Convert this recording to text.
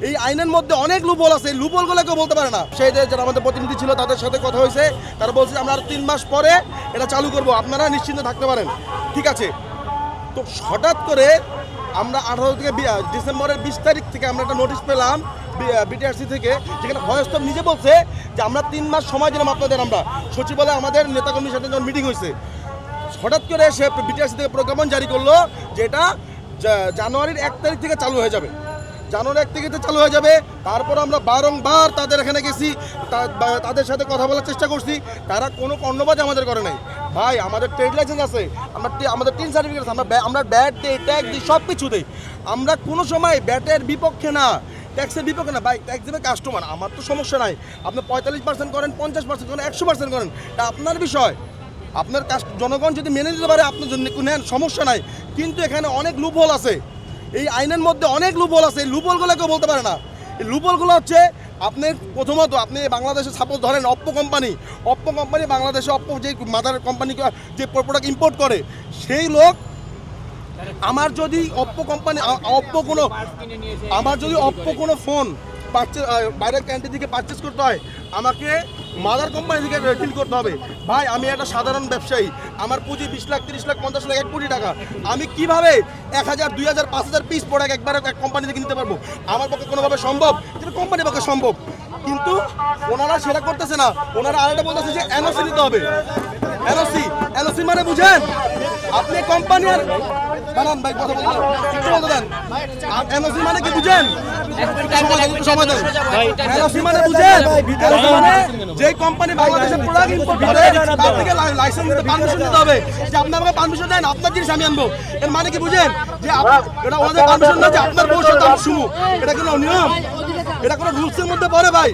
এই আইনের মধ্যে অনেক লুপহোল আছে, এই লুপহোলগুলো কেউ বলতে পারে না। সেই যারা আমাদের প্রতিনিধি ছিল তাদের সাথে কথা হয়েছে, তারা বলছে আমরা আর 3 মাস পরে এটা চালু করব, আপনারা নিশ্চিন্ত থাকতে পারেন। ঠিক আছে, তো হঠাৎ করে আমরা 18 থেকে ডিসেম্বরের 20 তারিখ থেকে আমরা একটা নোটিশ পেলাম বিটিআরসি থেকে, যেখানে ভয়স্তর নিজে বলছে যে আমরা 3 মাস সময় দিলাম আপনাদের। আমরা সচিবালয়ে আমাদের নেতাকর্মীর সাথে যখন মিটিং হয়েছে, হঠাৎ করে সে বিটিআরসি থেকে প্রজ্ঞাপন জারি করলো যে এটা জানুয়ারির 1 তারিখ থেকে চালু হয়ে যাবে। জানুয়ারি 1 তারিখে চালু হয়ে যাবে। তারপর আমরা বারংবার তাদের এখানে গেছি, তাদের সাথে কথা বলার চেষ্টা করছি, তারা কোনো কর্ণপাত আমাদের করে নাই। ভাই আমাদের ট্রেড লাইসেন্স আছে, আমাদের 3 সার্টিফিকেট আছে, আমরা ব্যাট দিই, ট্যাক্স দিই, সব কিছু দিই। আমরা কোনো সময় ব্যাটের বিপক্ষে না, ট্যাক্সের বিপক্ষে না। ভাই ট্যাক্স দেবে কাস্টমার, আমার তো সমস্যা নাই। আপনি 45% করেন, 50% করেন, 100% করেন, এটা আপনার বিষয়। আপনার জনগণ যদি মেনে নিতে পারে আপনার জন্য নেন, সমস্যা নাই। কিন্তু এখানে অনেক লুপহোল আছে, এই আইনের মধ্যে অনেক লুপহোল আছে। এই লুপহোলগুলো কেউ বলতে পারে না। এই লুপহোলগুলো হচ্ছে আপনি প্রথমত আপনি বাংলাদেশে সাপোজ ধরেন অপ্পো কোম্পানি বাংলাদেশে অপ্পো যে মাদার কোম্পানি যে প্রোডাক্ট ইম্পোর্ট করে, সেই লোক আমার যদি অপ্পো কোনো ফোন বাইরের ক্যান্টিন থেকে পারচেস করতে হয়, আমাকে মাদার কোম্পানি থেকে ডিল করতে হবে। ভাই আমি একটা সাধারণ ব্যবসায়ী, আমার পুঁজি 20 লাখ 30 লাখ 50 লাখ 1 কোটি টাকা। আমি কিভাবে 1000 2000 5000 পিস প্রোডাক্ট একবারে এক কোম্পানি থেকে নিতে পারবো? আমার পক্ষে কোনোভাবে সম্ভব, কিন্তু কোম্পানির পক্ষে সম্ভব। কিন্তু ওনারা সেটা করতেছে না। ওনারা আরেকটা বলতেছে যে এনওসি নিতে হবে। এনওসি মানে বুঝেন আপনি কোম্পানির বানান। ভাই কথা বলতে দেন। এনওসি মানে কি বুঝেন? সময় দেন। এনওসি মানে বুঝেন যে কোম্পানি বাংলাদেশে প্রোডাক্ট ইম্পোর্ট করে তার থেকে লাইসেন্স নিতে পারমিশন নিতে হবে। যে আপনি আমাকে পারমিশন দেন, আপনার জিনিস আমি আনবো। এর মানে কি বুঝেন? যে এটা ওনাদের পারমিশন না যে আপনার বউর সাথে আমি শুমু। এটা কোনো নিয়ম? এটা কোনো রুলসের মধ্যে পড়ে ভাই?